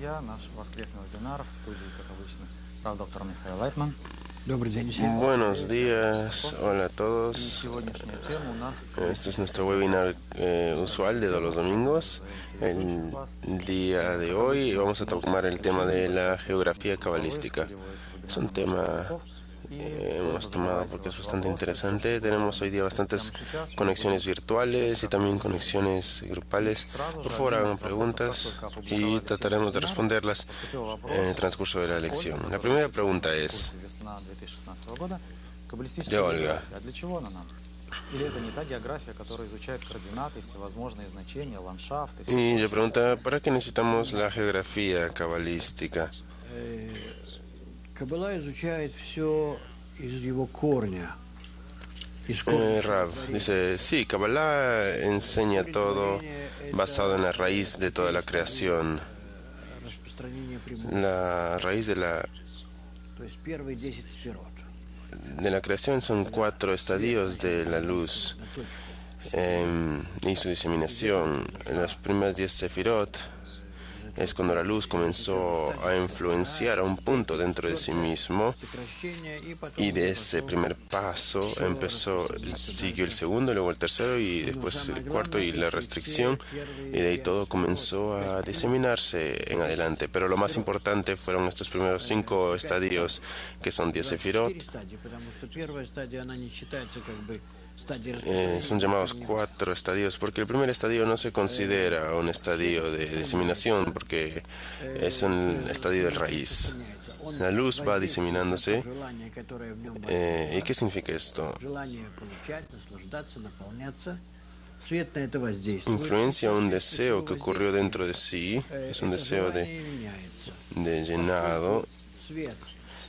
друзья! Наш воскресный вебинар в студии, как обычно, доктор Михаил Лайтман. Buenos días, hola a todos. Сегодняшняя тема у нас Este es nuestro webinar usual de todos los domingos. El día de hoy vamos a tomar el tema de la geografía cabalística. Es un tema hemos tomado porque es bastante interesante. Tenemos hoy día bastantes conexiones virtuales y también conexiones grupales. Por favor, hagan preguntas y trataremos de responderlas en el transcurso de la lección. La primera pregunta es de Olga. Y le pregunta, ¿para qué necesitamos la geografía cabalística? Rav dice, sí, Kabbalah enseña todo basado en la raíz de toda la creación. La raíz de la creación son 4 estadios de la luz y su diseminación. En las primeras 10 sefirot es cuando la luz comenzó a influenciar a un punto dentro de sí mismo, y de ese primer paso siguió el segundo, luego el tercero y después el cuarto y la restricción, y de ahí todo comenzó a diseminarse en adelante. Pero lo más importante fueron estos primeros 5 estadios, que son 10 sefirot. Son llamados 4 estadios porque el primer estadio no se considera un estadio de diseminación porque es un estadio de raíz. La luz va diseminándose. ¿Y qué significa esto? Influencia un deseo que ocurrió dentro de sí, es un deseo de llenado,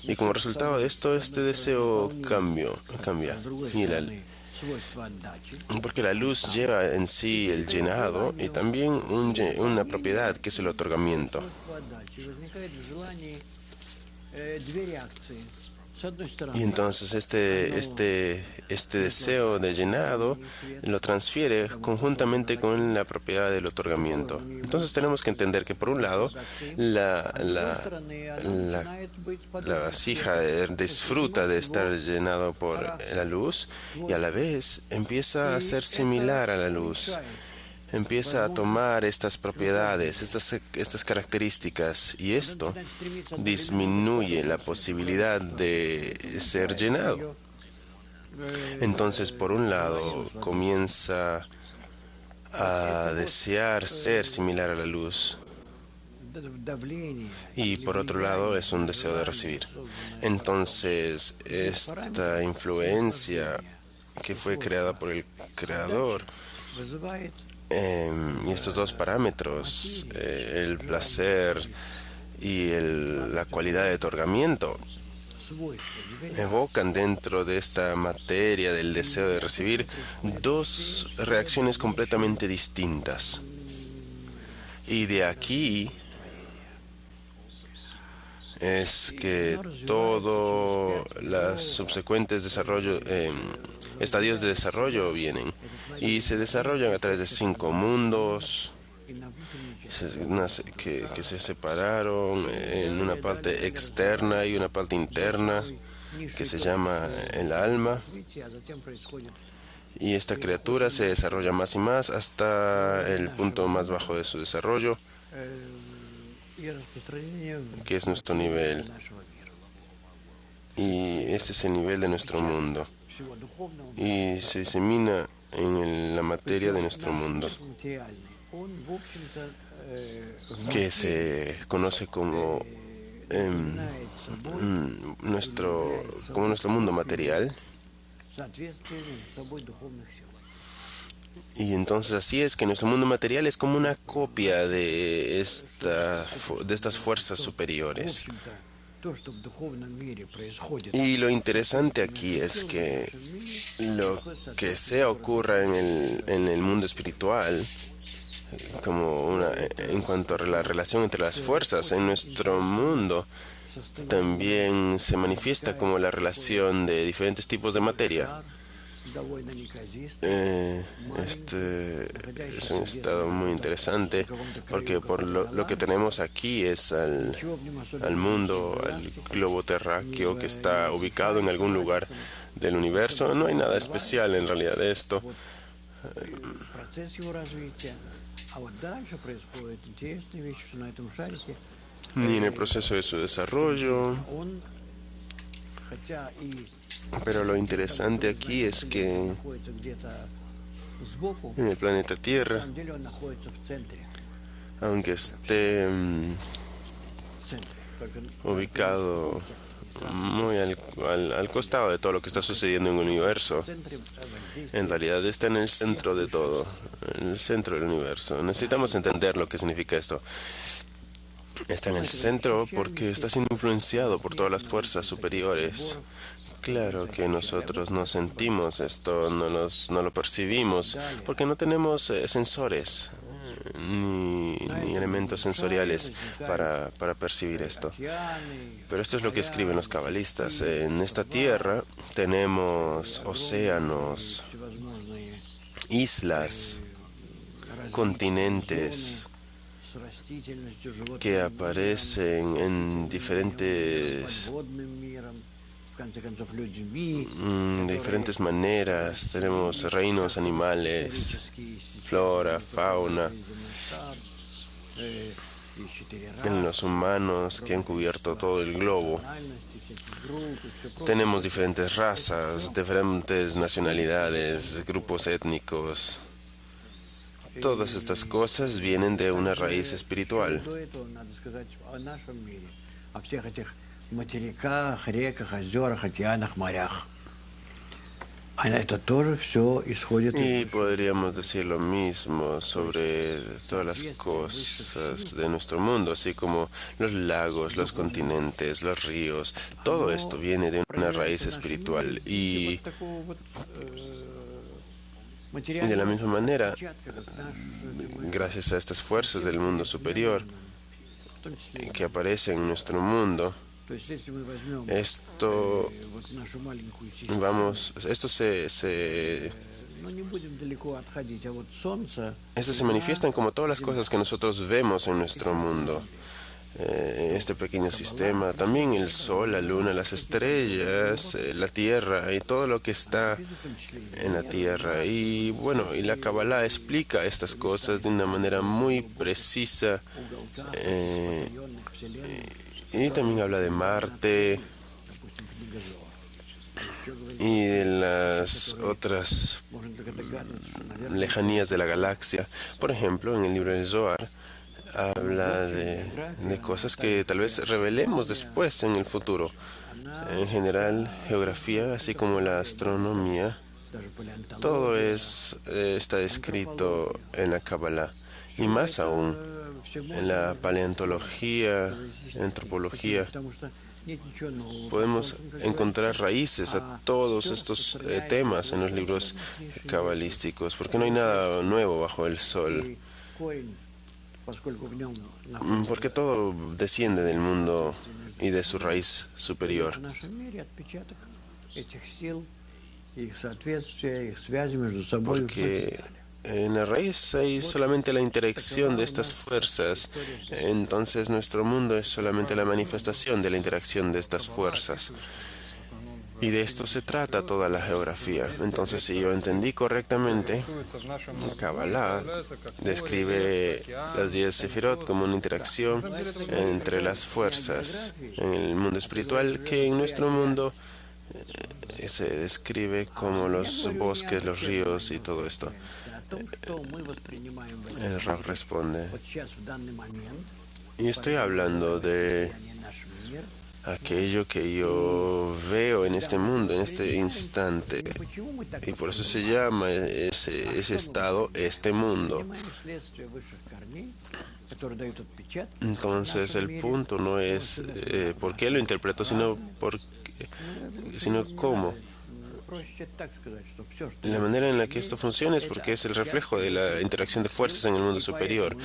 y como resultado de esto, este deseo cambia. Porque la luz lleva en sí el llenado y también una propiedad que es el otorgamiento. Y entonces este deseo de llenado lo transfiere conjuntamente con la propiedad del otorgamiento. Entonces tenemos que entender que por un lado la vasija disfruta de estar llenado por la luz y a la vez empieza a ser similar a la luz. Empieza a tomar estas propiedades, estas características, y esto disminuye la posibilidad de ser llenado. Entonces, por un lado, comienza a desear ser similar a la luz, y por otro lado es un deseo de recibir. Entonces, esta influencia que fue creada por el Creador, y estos 2 parámetros, el placer y la cualidad de otorgamiento, evocan dentro de esta materia del deseo de recibir 2 reacciones completamente distintas. Y de aquí es que todos los subsecuentes estadios de desarrollo vienen y se desarrollan a través de 5 mundos que se separaron en una parte externa y una parte interna que se llama el alma, y esta criatura se desarrolla más y más hasta el punto más bajo de su desarrollo, que es nuestro nivel, y este es el nivel de nuestro mundo, y se disemina en la materia de nuestro mundo, que se conoce como nuestro mundo material. Y entonces así es que nuestro mundo material es como una copia de estas fuerzas superiores. Y lo interesante aquí es que lo que sea ocurra en el mundo espiritual, en cuanto a la relación entre las fuerzas en nuestro mundo, también se manifiesta como la relación de diferentes tipos de materia. Este es un estado muy interesante porque por lo que tenemos aquí es al mundo, al globo terráqueo que está ubicado en algún lugar del universo. No hay nada especial en realidad de esto. Ni en el proceso de su desarrollo. Pero lo interesante aquí es que en el planeta Tierra, aunque esté ubicado muy al costado de todo lo que está sucediendo en el universo, en realidad está en el centro de todo, en el centro del universo. Necesitamos entender lo que significa esto. Está en el centro porque está siendo influenciado por todas las fuerzas superiores. Claro que nosotros no sentimos esto, no lo percibimos, porque no tenemos sensores ni elementos sensoriales para percibir esto. Pero esto es lo que escriben los cabalistas. En esta tierra tenemos océanos, islas, continentes que aparecen en de diferentes maneras. Tenemos reinos animales, flora, fauna, en los humanos que han cubierto todo el globo. Tenemos diferentes razas, diferentes nacionalidades, grupos étnicos. Todas estas cosas vienen de una raíz espiritual. Y podríamos decir lo mismo sobre todas las cosas de nuestro mundo, así como los lagos, los continentes, los ríos. Todo esto viene de una raíz espiritual. Y de la misma manera, gracias a estas fuerzas del mundo superior que aparecen en nuestro mundo, esto se manifiestan como todas las cosas que nosotros vemos en nuestro mundo. Este pequeño sistema, también el sol, la luna, las estrellas, la tierra y todo lo que está en la tierra. Y bueno, y la Kabbalah explica estas cosas de una manera muy precisa. Y también habla de Marte y de las otras lejanías de la galaxia. Por ejemplo, en el libro del Zohar habla de cosas que tal vez revelemos después en el futuro. En general, geografía, así como la astronomía, todo está escrito en la Kabbalah. Y más aún, en la paleontología, antropología, podemos encontrar raíces a todos estos temas en los libros cabalísticos, porque no hay nada nuevo bajo el sol. Porque todo desciende del mundo y de su raíz superior. Porque en la raíz hay solamente la interacción de estas fuerzas, entonces nuestro mundo es solamente la manifestación de la interacción de estas fuerzas. Y de esto se trata toda la geografía. Entonces, si yo entendí correctamente, Kabbalah describe las 10 sefirot como una interacción entre las fuerzas en el mundo espiritual, que en nuestro mundo se describe como los bosques, los ríos y todo esto. El Rab responde: y estoy hablando de aquello que yo veo en este mundo, en este instante. Y por eso se llama ese estado, este mundo. Entonces el punto no es por qué lo interpreto, sino cómo. La manera en la que esto funciona es porque es el reflejo de la interacción de fuerzas en el mundo superior.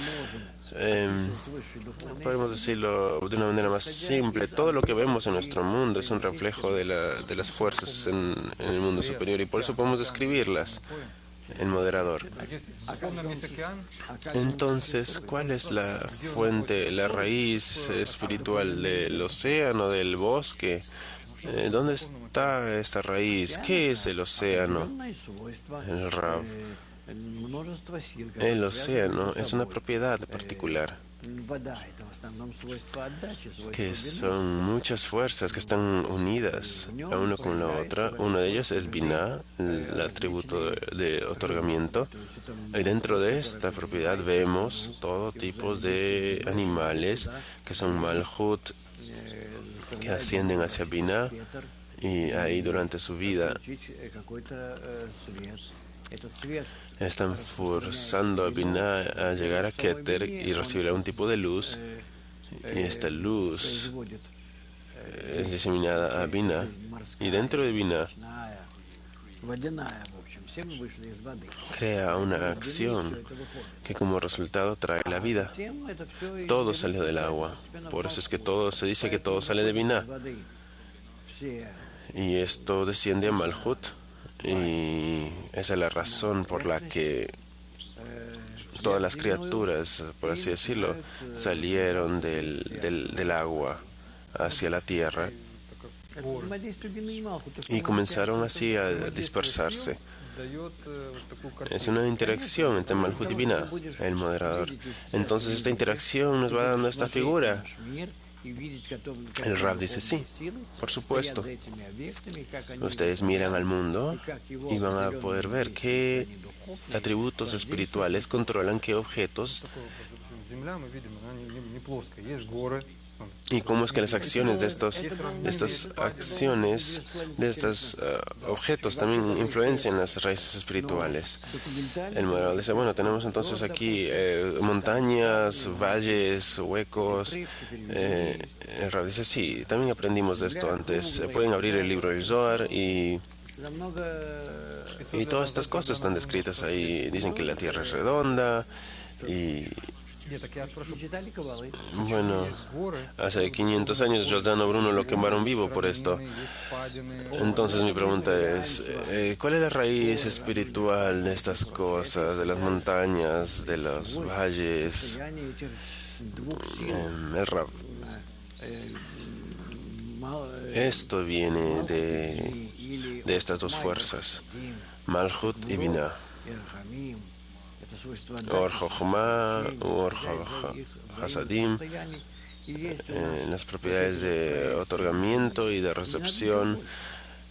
Podemos decirlo de una manera más simple. Todo lo que vemos en nuestro mundo es un reflejo de las fuerzas en el mundo superior y por eso podemos describirlas. El moderador. Entonces, ¿cuál es la fuente, la raíz espiritual del océano, del bosque? ¿Dónde está esta raíz? ¿Qué es el océano? El Rav. El océano es una propiedad particular, que son muchas fuerzas que están unidas a uno con la otra. Una de ellas es Binah, el atributo de otorgamiento. Y dentro de esta propiedad vemos todo tipo de animales que son Malhut, que ascienden hacia Binah y ahí durante su vida están forzando a Binah a llegar a Keter y recibir algún tipo de luz, y esta luz es diseminada a Binah, y dentro de Binah crea una acción que como resultado trae la vida. Todo sale del agua, por eso es que todo se dice que todo sale de Binah, y esto desciende a Malhut. Y esa es la razón por la que todas las criaturas, por así decirlo, salieron del agua hacia la tierra y comenzaron así a dispersarse. Es una interacción entre Malhut y Binah, el moderador. Entonces esta interacción nos va dando esta figura. El Rav dice, sí, por supuesto. Ustedes miran al mundo y van a poder ver qué atributos espirituales controlan qué objetos y cómo es que las acciones de estos objetos también influencian las raíces espirituales. El moderador dice, bueno, tenemos entonces aquí montañas, valles, huecos. El Rav dice, sí, también aprendimos de esto antes. Pueden abrir el libro del Zohar y todas estas cosas están descritas ahí. Dicen que la tierra es redonda y bueno, hace 500 años Giordano Bruno lo quemaron vivo por esto. Entonces mi pregunta es, ¿cuál es la raíz espiritual de estas cosas, de las montañas, de los valles? El Rav. Esto viene de estas dos fuerzas, Malhut y Binah. Or Jochma, Or Hasadim, las propiedades de otorgamiento y de recepción.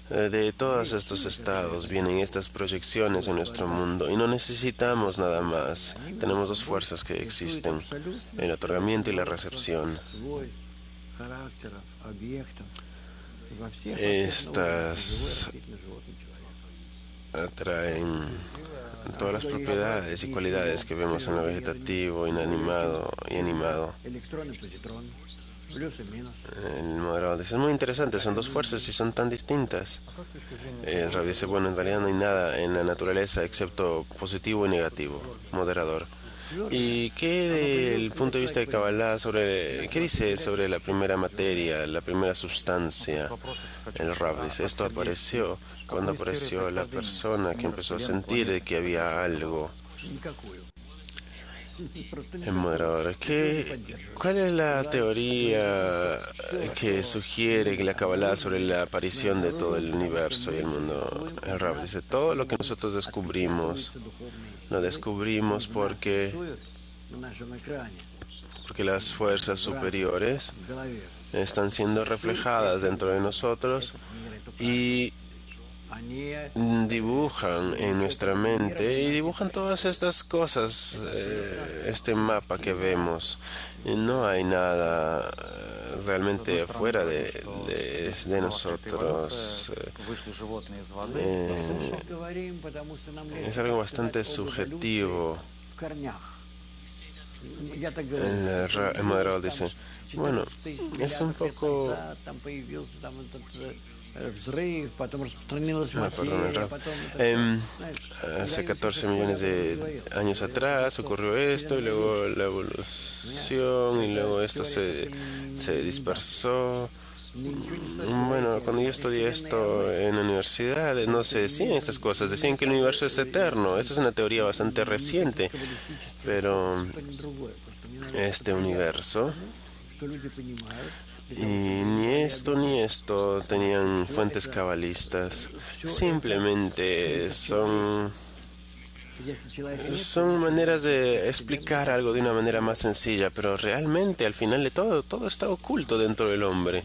De todos estos estados vienen estas proyecciones en nuestro mundo y no necesitamos nada más. Tenemos dos fuerzas que existen, el otorgamiento y la recepción. Estas atraen todas las propiedades y cualidades que vemos en lo vegetativo, inanimado y animado. El moderador dice, es muy interesante, son dos fuerzas y son tan distintas. El Rav dice, bueno, en realidad no hay nada en la naturaleza excepto positivo y negativo. Moderador. ¿Y qué del punto de vista de Kabbalah qué dice sobre la primera materia, la primera sustancia? El Rav dice, esto apareció cuando apareció la persona que empezó a sentir de que había algo. El moderador, ¿cuál es la teoría que sugiere que la Kabbalah sobre la aparición de todo el universo y el mundo? El Rav dice, todo lo que nosotros descubrimos, lo descubrimos porque las fuerzas superiores están siendo reflejadas dentro de nosotros y dibujan en nuestra mente y dibujan todas estas cosas, este mapa que vemos. No hay nada realmente afuera de nosotros. Es algo bastante subjetivo. El moderador dice, bueno, es un poco Perdón, el rap. Hace 14 millones de años atrás ocurrió esto, y luego la evolución, y luego esto se dispersó. Bueno, cuando yo estudié esto en la universidad, no se decían estas cosas, decían que el universo es eterno. Esta es una teoría bastante reciente, pero este universo, y ni esto tenían fuentes cabalistas, simplemente son maneras de explicar algo de una manera más sencilla, pero realmente al final de todo está oculto dentro del hombre.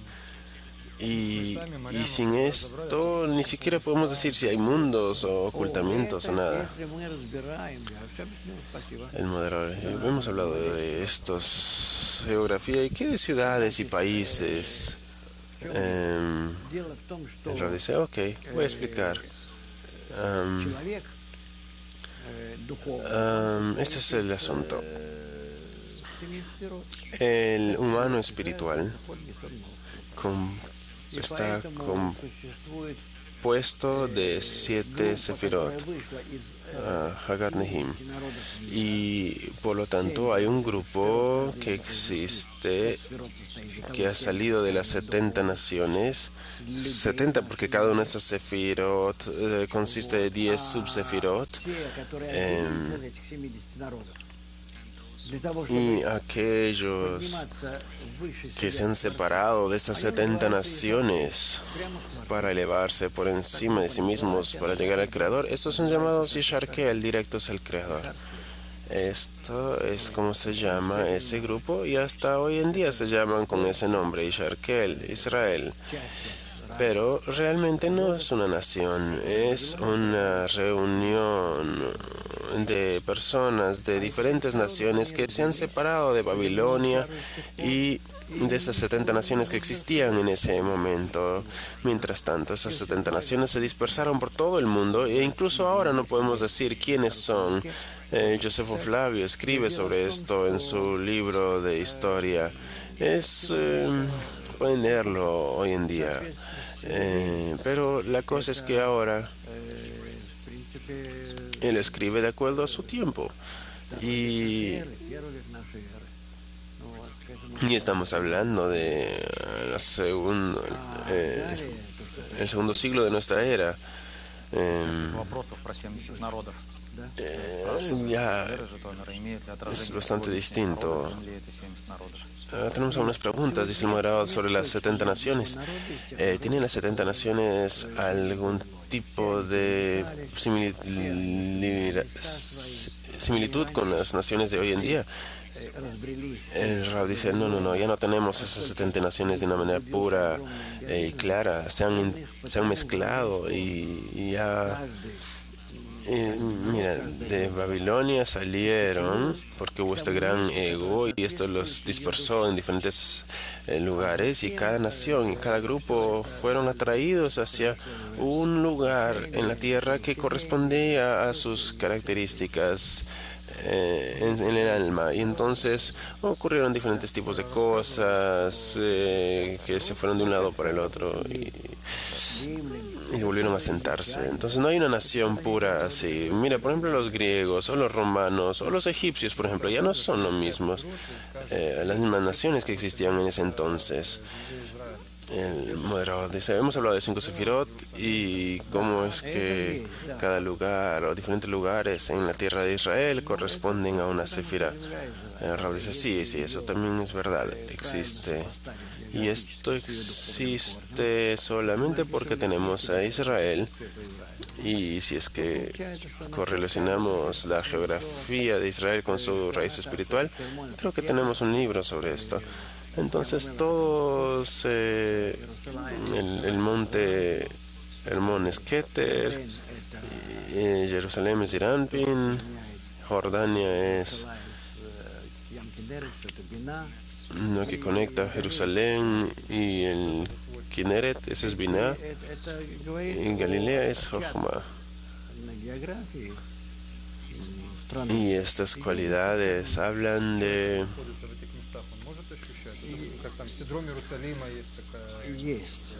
Y sin esto ni siquiera podemos decir si hay mundos o ocultamientos o nada. El moderador, hemos hablado de estos geografía y qué de ciudades y países. El rab dice, ok, voy a explicar. Este es el asunto. El humano espiritual está compuesto de 7 sefirot, Hagat Nehim, y por lo tanto hay un grupo que existe, que ha salido de las 70 naciones, 70 porque cada una de esas sefirot consiste de 10 subsefirot, y aquellos que se han separado de estas 70 naciones para elevarse por encima de sí mismos, para llegar al Creador, estos son llamados Yisharkel, directos al Creador. Esto es como se llama ese grupo, y hasta hoy en día se llaman con ese nombre, Yisharkel, Israel. Pero realmente no es una nación, es una reunión de personas de diferentes naciones que se han separado de Babilonia y de esas 70 naciones que existían en ese momento. Mientras tanto, esas 70 naciones se dispersaron por todo el mundo, e incluso ahora no podemos decir quiénes son. Josefo Flavio escribe sobre esto en su libro de historia. Pueden leerlo hoy en día. Pero la cosa es que ahora él escribe de acuerdo a su tiempo, y estamos hablando de el segundo siglo de nuestra era. Ya es bastante distinto. Tenemos algunas preguntas, dice el moderador, sobre las 70 naciones. ¿Tienen las 70 naciones algún tipo de similitud con las naciones de hoy en día? El rab dice, no, ya no tenemos esas 70 naciones de una manera pura y clara. Se han mezclado y ya... mira, de Babilonia salieron porque hubo este gran ego, y esto los dispersó en diferentes lugares, y cada nación y cada grupo fueron atraídos hacia un lugar en la tierra que correspondía a sus características en el alma, y entonces ocurrieron diferentes tipos de cosas que se fueron de un lado para el otro y volvieron a sentarse. Entonces no hay una nación pura así. Mira, por ejemplo, los griegos o los romanos o los egipcios, por ejemplo, ya no son los mismos, las mismas naciones que existían en ese entonces. El moderador dice, hemos hablado de 5 sefirot y cómo es que cada lugar o diferentes lugares en la tierra de Israel corresponden a una sefira. El rab dice, sí, eso también es verdad, existe. Y esto existe solamente porque tenemos a Israel, y si es que correlacionamos la geografía de Israel con su raíz espiritual, creo que tenemos un libro sobre esto. Entonces todos, el monte Hermón es Keter, Jerusalén es Iranpin, Jordania es lo que conecta Jerusalén y el Kineret, ese es Binah, y Galilea es Jochma. Y estas cualidades hablan de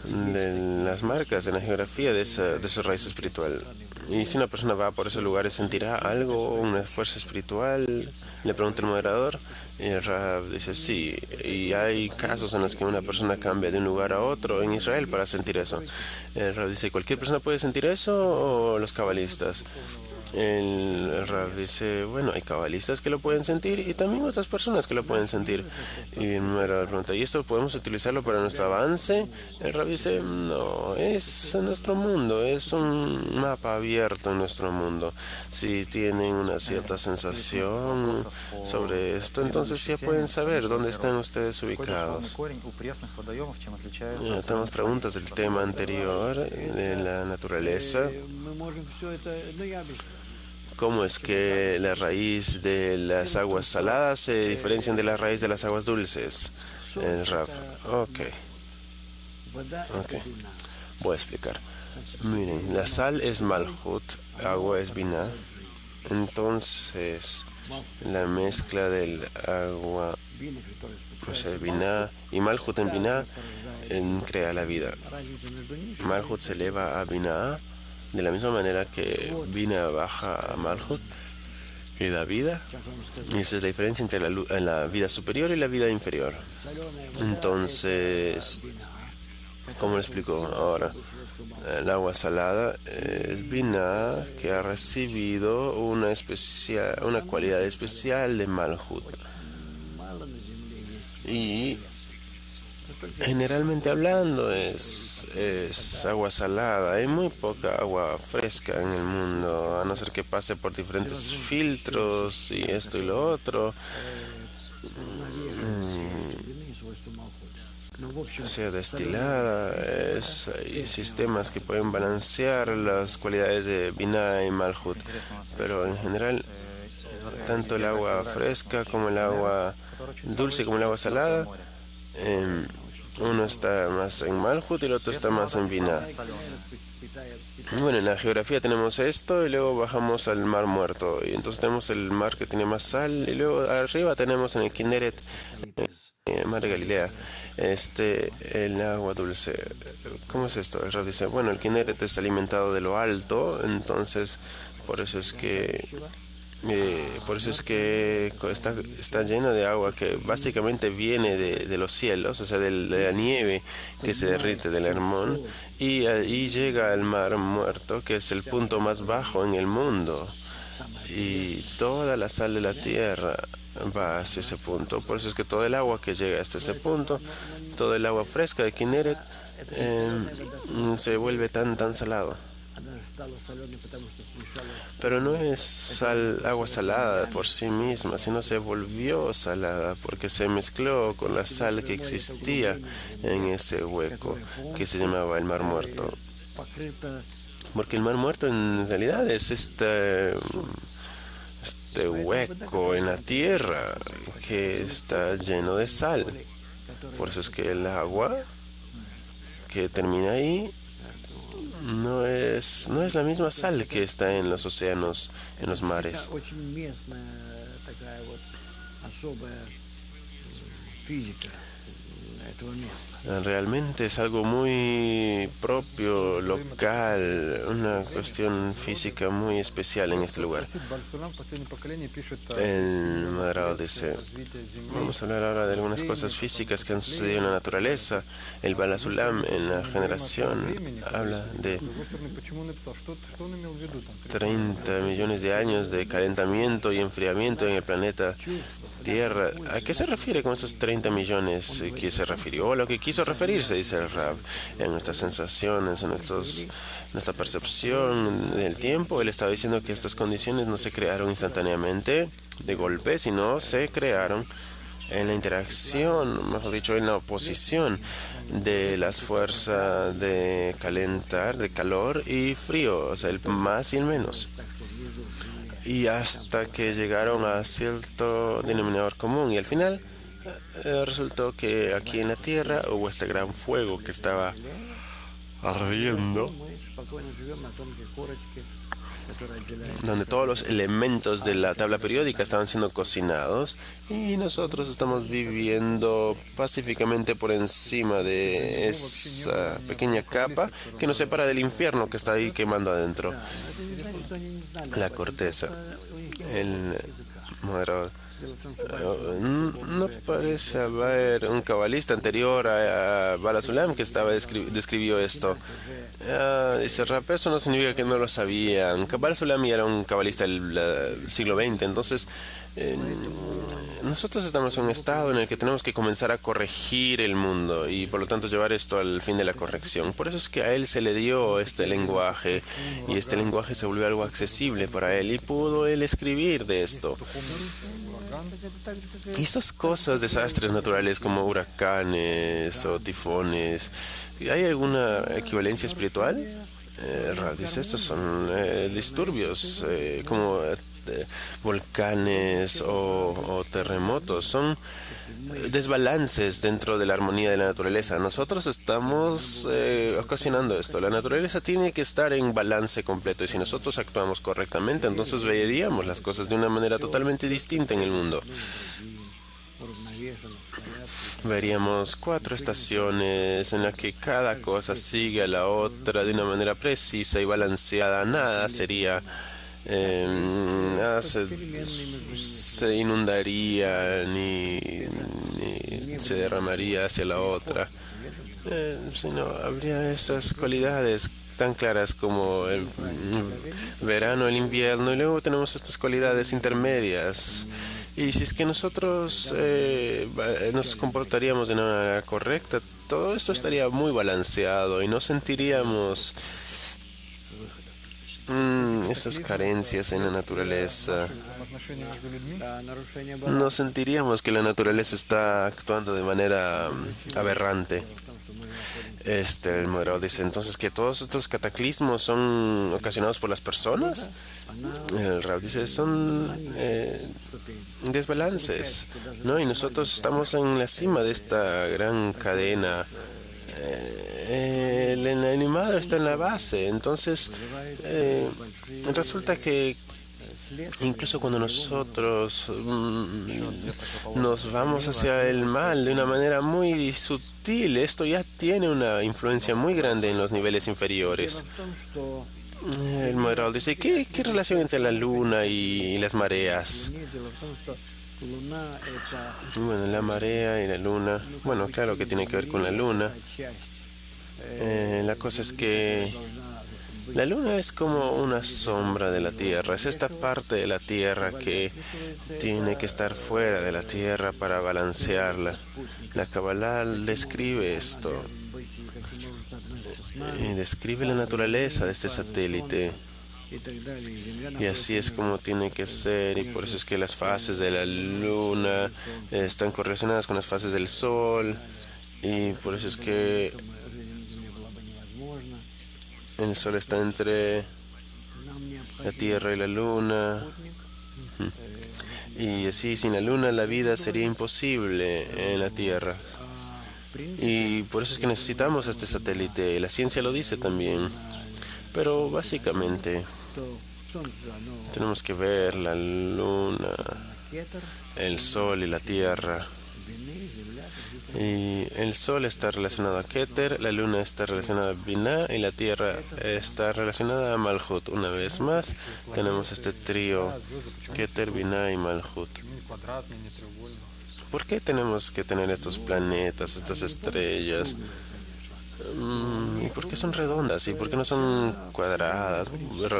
de las marcas en la geografía de su raíz espiritual. Y si una persona va por esos lugares, ¿sentirá algo, una fuerza espiritual? Le pregunta el moderador. Y el Rab dice, sí. Y hay casos en los que una persona cambia de un lugar a otro en Israel para sentir eso. El Rab dice, ¿cualquier persona puede sentir eso o los cabalistas? El Rab dice, bueno, hay cabalistas que lo pueden sentir y también otras personas que lo pueden sentir. Y el moderador pregunta, ¿y esto podemos utilizarlo para nuestro avance? El Rab dice, no, es en nuestro mundo, es un mapa abierto en nuestro mundo. Si tienen una cierta sensación sobre esto, entonces ya pueden saber dónde están ustedes ubicados. Tenemos preguntas del tema anterior, de la naturaleza. ¿Cómo es que la raíz de las aguas saladas se diferencian de la raíz de las aguas dulces? El Rab. Ok. Voy a explicar. Miren, la sal es Malhut, agua es Binah. Entonces, la mezcla del agua, o sea, Binah y Malhut en Binah crea la vida. Malhut se eleva a Binah de la misma manera que Binah baja a Malhut y da vida. Y esa es la diferencia entre la vida superior y la vida inferior. Entonces, ¿cómo lo explico ahora? El agua salada es Binah que ha recibido una cualidad especial de Malhut. Y generalmente hablando es agua salada. Hay muy poca agua fresca en el mundo, a no ser que pase por diferentes filtros y esto y lo otro. Sea destilada, hay sistemas que pueden balancear las cualidades de Binah y Malhut, pero en general tanto el agua fresca como el agua dulce como el agua salada, uno está más en Malhut y el otro está más en Binah. Bueno, en la geografía tenemos esto y luego bajamos al Mar Muerto y entonces tenemos el mar que tiene más sal y luego arriba tenemos en el Kinneret, el mar de Galilea, el agua dulce. ¿Cómo es esto? El Rab dice, bueno, el Kinneret es alimentado de lo alto, entonces por eso es que está lleno de agua que básicamente viene de los cielos, o sea, de la nieve que se derrite del Hermón, y ahí llega al Mar Muerto, que es el punto más bajo en el mundo, y toda la sal de la tierra va hacia ese punto. Por eso es que todo el agua que llega hasta ese punto, todo el agua fresca de Kinneret, se vuelve tan salado. Pero no es agua salada por sí misma, sino se volvió salada porque se mezcló con la sal que existía en ese hueco que se llamaba el Mar Muerto. Porque el Mar Muerto en realidad es este hueco en la tierra que está lleno de sal. Por eso es que el agua que termina ahí no es la misma sal que está en los océanos, en los mares. Realmente es algo muy propio, local, una cuestión física muy especial en este lugar. El moderador dice, vamos a hablar ahora de algunas cosas físicas que han sucedido en la naturaleza. El Bala Sulam en la generación habla de 30 millones de años de calentamiento y enfriamiento en el planeta Tierra. ¿A qué se refiere con esos 30 millones? ¿Qué se refirió? A lo que quiso referirse, dice el Rab, en nuestras sensaciones, en nuestra percepción del tiempo. Él estaba diciendo que estas condiciones no se crearon instantáneamente, de golpe, sino se crearon en la interacción, mejor dicho, en la oposición de las fuerzas de calentar, de calor y frío, o sea, el más y el menos. Y hasta que llegaron a cierto denominador común. Y al final resultó que aquí en la Tierra hubo este gran fuego que estaba ardiendo donde todos los elementos de la tabla periódica estaban siendo cocinados y nosotros estamos viviendo pacíficamente por encima de esa pequeña capa que nos separa del infierno que está ahí quemando adentro. La corteza, el moderador. No parece haber un cabalista anterior a Bala Sulam que describió esto. Dice Rap, eso no significa que no lo sabían. Bala Sulam era un cabalista del siglo XX, entonces nosotros estamos en un estado en el que tenemos que comenzar a corregir el mundo y por lo tanto llevar esto al fin de la corrección. Por eso es que a él se le dio este lenguaje y este lenguaje se volvió algo accesible para él y pudo él escribir de esto. Y estas cosas, desastres naturales como huracanes o tifones, ¿hay alguna equivalencia espiritual? Dice, estos son disturbios como volcanes o terremotos, son desbalances dentro de la armonía de la naturaleza. Nosotros estamos ocasionando esto. La naturaleza tiene que estar en balance completo y si nosotros actuamos correctamente, entonces veríamos las cosas de una manera totalmente distinta en el mundo. Veríamos 4 estaciones en las que cada cosa sigue a la otra de una manera precisa y balanceada. Nada sería... nada se inundaría ni se derramaría hacia la otra, sino habría esas cualidades tan claras como el verano, el invierno, y luego tenemos estas cualidades intermedias. Y si es que nosotros nos comportaríamos de una manera correcta, todo esto estaría muy balanceado y no sentiríamos esas carencias en la naturaleza. No sentiríamos que la naturaleza está actuando de manera aberrante. El moderador dice entonces que todos estos cataclismos son ocasionados por las personas. El Rab dice son desbalances, ¿no? Y nosotros estamos en la cima de esta gran cadena. El animado está en la base, entonces resulta que incluso cuando nosotros nos vamos hacia el mal de una manera muy sutil, esto ya tiene una influencia muy grande en los niveles inferiores. El moderador dice, ¿qué relación entre la luna y las mareas? Bueno, la marea y la luna, bueno, claro que tiene que ver con la luna. La cosa es que la luna es como una sombra de la Tierra, es esta parte de la Tierra que tiene que estar fuera de la Tierra para balancearla. La Kabbalah describe esto y describe la naturaleza de este satélite. Y así es como tiene que ser, y por eso es que las fases de la luna están correlacionadas con las fases del sol, y por eso es que el sol está entre la tierra y la luna. Y así, sin la luna, la vida sería imposible en la tierra. Y por eso es que necesitamos este satélite. La ciencia lo dice también. Pero básicamente tenemos que ver la luna, el sol y la tierra. Y el sol está relacionado a Keter, la luna está relacionada a Binah y la tierra está relacionada a Malhut. Una vez más, tenemos este trío Keter, Binah y Malhut. ¿Por qué tenemos que tener estos planetas, estas estrellas? ¿Y por qué son redondas? ¿Y por qué no son cuadradas?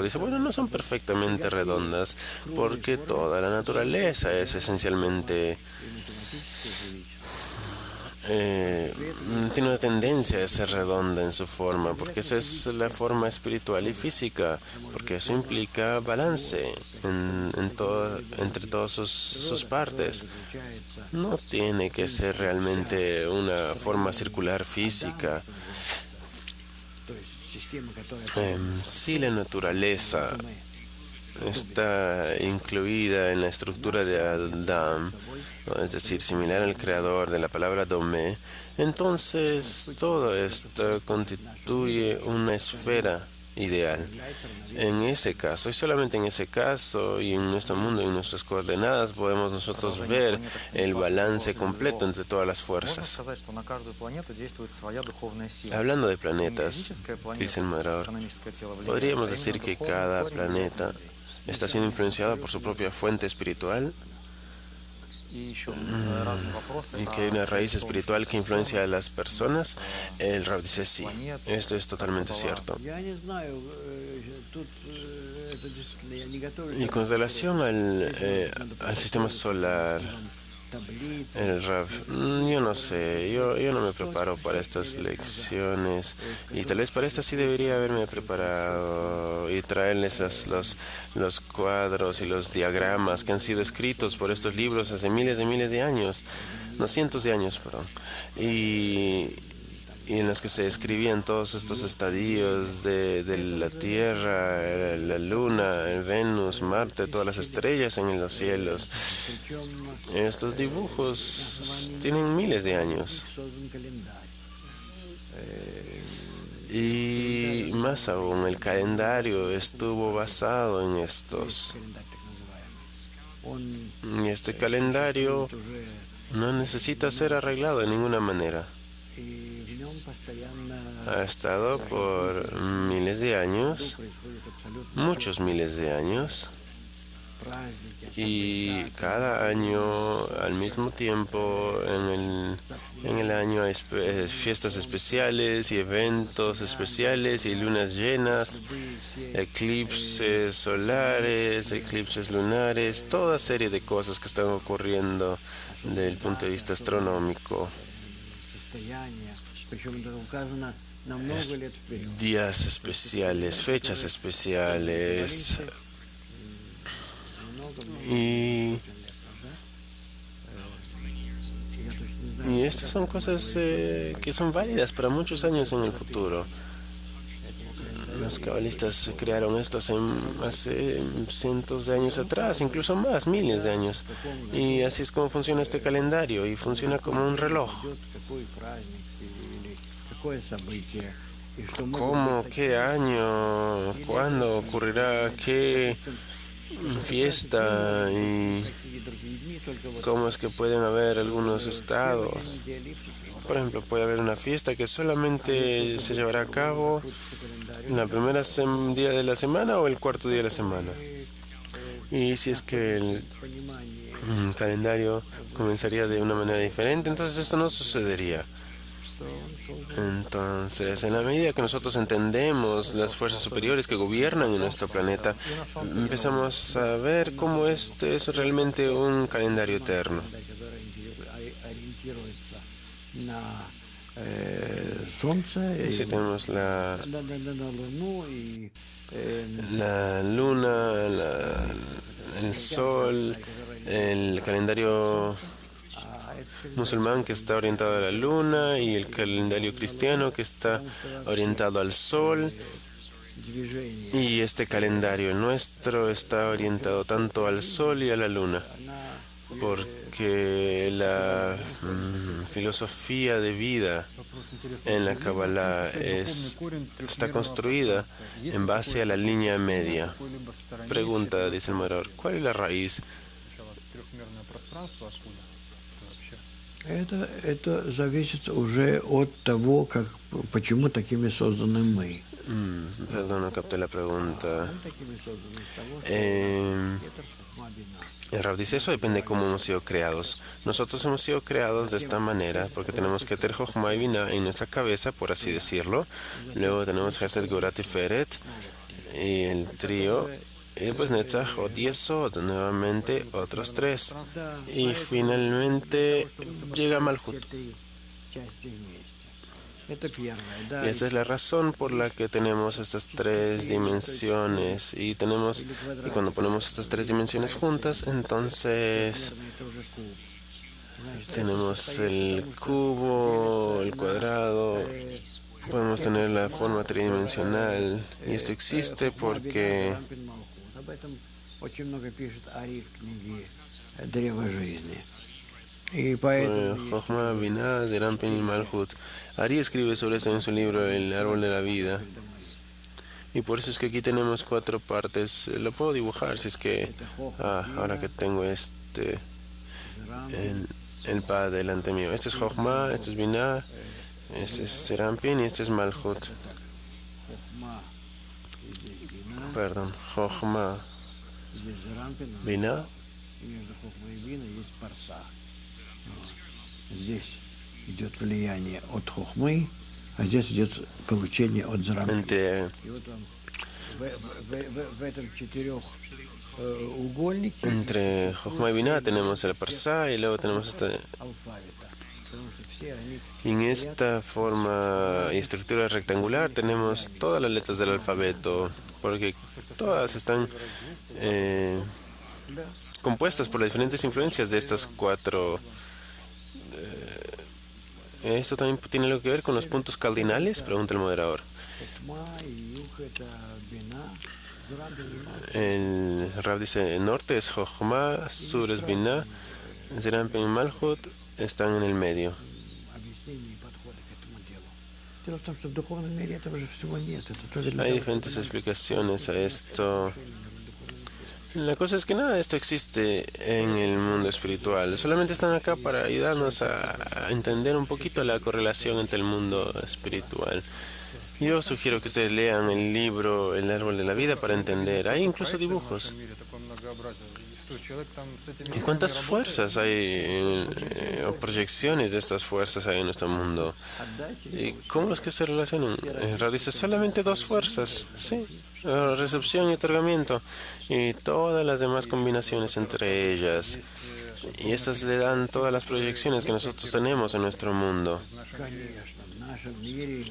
Dice, bueno, no son perfectamente redondas porque toda la naturaleza es esencialmente... tiene una tendencia a ser redonda en su forma, porque esa es la forma espiritual y física, porque eso implica balance entre todas sus partes. No tiene que ser realmente una forma circular física. Si la naturaleza está incluida en la estructura de Adam, ¿no? Es decir, similar al creador de la palabra Domé, entonces todo esto constituye una esfera ideal. En ese caso, y solamente en ese caso, y en nuestro mundo, en nuestras coordenadas, podemos nosotros ver el balance completo entre todas las Можно fuerzas. сказать, что на каждую планету действует своя духовная сила. Hablando de И не planetas, физическая планета, dice el moderador, астрономическое тело влияет, podríamos а decir именно que духовный cada корень влияет на planeta людей. está siendo influenciado por su propia fuente espiritual И еще разные вопросы y que hay una о raíz своей espiritual que Солнечной influencia a системе, las personas. El Rab dice sí, esto es totalmente cierto. Я не знаю, тут это действительно я не готов. Y con relación al sistema solar, el Rab, yo no sé, yo no me preparo para estas lecciones y tal vez para esta sí debería haberme preparado y traerles los cuadros y los diagramas que han sido escritos por estos libros hace miles de años, no cientos de años, perdón, y en los que se describían todos estos estadios de la Tierra, la Luna, el Venus, Marte, todas las estrellas en los cielos. Estos dibujos tienen miles de años. Y más aún, el calendario estuvo basado en estos. Y este calendario no necesita ser arreglado de ninguna manera. Ha estado por miles de años, muchos miles de años, y cada año al mismo tiempo en el año hay fiestas especiales y eventos especiales y lunas llenas, eclipses solares, eclipses lunares, toda serie de cosas que están ocurriendo desde el punto de vista astronómico. Días especiales, fechas especiales. Y estas son cosas que son válidas para muchos años en el futuro. Los cabalistas crearon esto hace cientos de años atrás, incluso más, miles de años. Y así es como funciona este calendario, y funciona como un reloj. ¿Cómo? ¿Qué año? ¿Cuándo ocurrirá? ¿Qué fiesta? ¿Y cómo es que pueden haber algunos estados? Por ejemplo, puede haber una fiesta que solamente se llevará a cabo en la primera día de la semana o el cuarto día de la semana. Y si es que el calendario comenzaría de una manera diferente, entonces esto no sucedería. Entonces, en la medida que nosotros entendemos las fuerzas superiores que gobiernan en nuestro planeta, empezamos a ver cómo este es realmente un calendario eterno. Si tenemos la luna, el sol, el calendario musulmán que está orientado a la luna y el calendario cristiano que está orientado al sol, y este calendario nuestro está orientado tanto al sol y a la luna, porque la filosofía de vida en la Kabbalah está construida en base a la línea media. Pregunta, dice el moderador, ¿cuál es la raíz? Это зависит уже от того, почему такими созданы мы. Perdón, no capté la pregunta. El Rab dice, eso depende de cómo hemos sido creados. Nosotros hemos sido creados de esta manera porque tenemos que tener Jochma y Binah en nuestra cabeza, por así decirlo. Luego tenemos Hesed, Geburah, Tiferet y el trío. Y después Netzach, Od y Yesod, nuevamente otros tres. Y finalmente llega Malhut. Y esta es la razón por la que tenemos estas tres dimensiones. Y cuando ponemos estas tres dimensiones juntas, entonces tenemos el cubo, el cuadrado, podemos tener la forma tridimensional. Y esto existe porque Jochma, Binah, Zeranpin y Malhut. Ari escribe sobre esto en su libro El árbol de la vida. Y por eso es que aquí tenemos 4 partes. Lo puedo dibujar si es que... ahora que tengo el pa delante mío. Este es Jochma, este es Binah, este es Serampin y este es Malhut. Хохма, и здесь Бина, Perdón, Jochma, и здесь Зарампин, Binah. и между Хохмой и Бина есть Парса. Вот. Здесь идет влияние от Хохмы, а здесь идет получение от Зарампина. Entre, И вот он в этом четырехугольнике entre Jochma y Binah tenemos el Parsa y luego tenemos este... алфавита. Потому что все они Y en esta forma y estructura rectangular tenemos todas las letras del alfabeto, porque todas están compuestas por las diferentes influencias de estas 4. ¿Esto también tiene algo que ver con los puntos cardinales? Pregunta el moderador. Хохма и Юх это Бина, Зарампин и Малхут. El Rab dice, el norte es Jochma, sur es Binah, Zerampin y Malhut están en el medio. Объяснения и подходы к этому делу. Дело в том, что в духовном мире этого же всего нет. Это только для Hay того, diferentes explicaciones a esto. La cosa es que nada de esto existe en el mundo espiritual. Solamente están acá para ayudarnos a entender un poquito la correlación entre el mundo espiritual. Yo sugiero que ustedes lean el libro El árbol de la vida para entender. Hay incluso dibujos. ¿Y cuántas fuerzas hay o proyecciones de estas fuerzas hay en nuestro mundo? ¿Y cómo es que se relacionan? Dice solamente 2 fuerzas, sí, recepción y otorgamiento, y todas las demás combinaciones entre ellas. Y estas le dan todas las proyecciones que nosotros tenemos en nuestro mundo.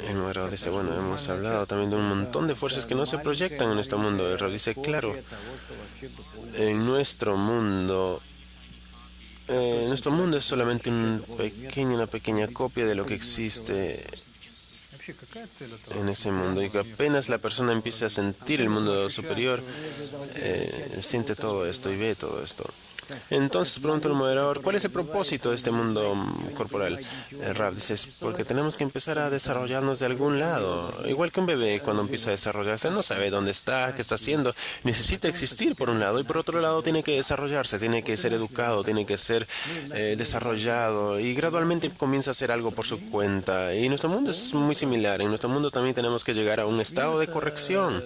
El moderador dice, bueno, hemos hablado también de un montón de fuerzas que no se proyectan en nuestro mundo. El Rab dice, claro, en nuestro mundo es solamente una pequeña copia de lo que existe en ese mundo. Y que apenas la persona empiece a sentir el mundo superior, siente todo esto y ve todo esto. Entonces pregunta el moderador, ¿cuál es el propósito de este mundo corporal? El Rab dice, es porque tenemos que empezar a desarrollarnos de algún lado. Igual que un bebé cuando empieza a desarrollarse, no sabe dónde está, qué está haciendo. Necesita existir por un lado y por otro lado tiene que desarrollarse, tiene que ser educado, tiene que ser desarrollado y gradualmente comienza a hacer algo por su cuenta. Y nuestro mundo es muy similar. En nuestro mundo también tenemos que llegar a un estado de corrección.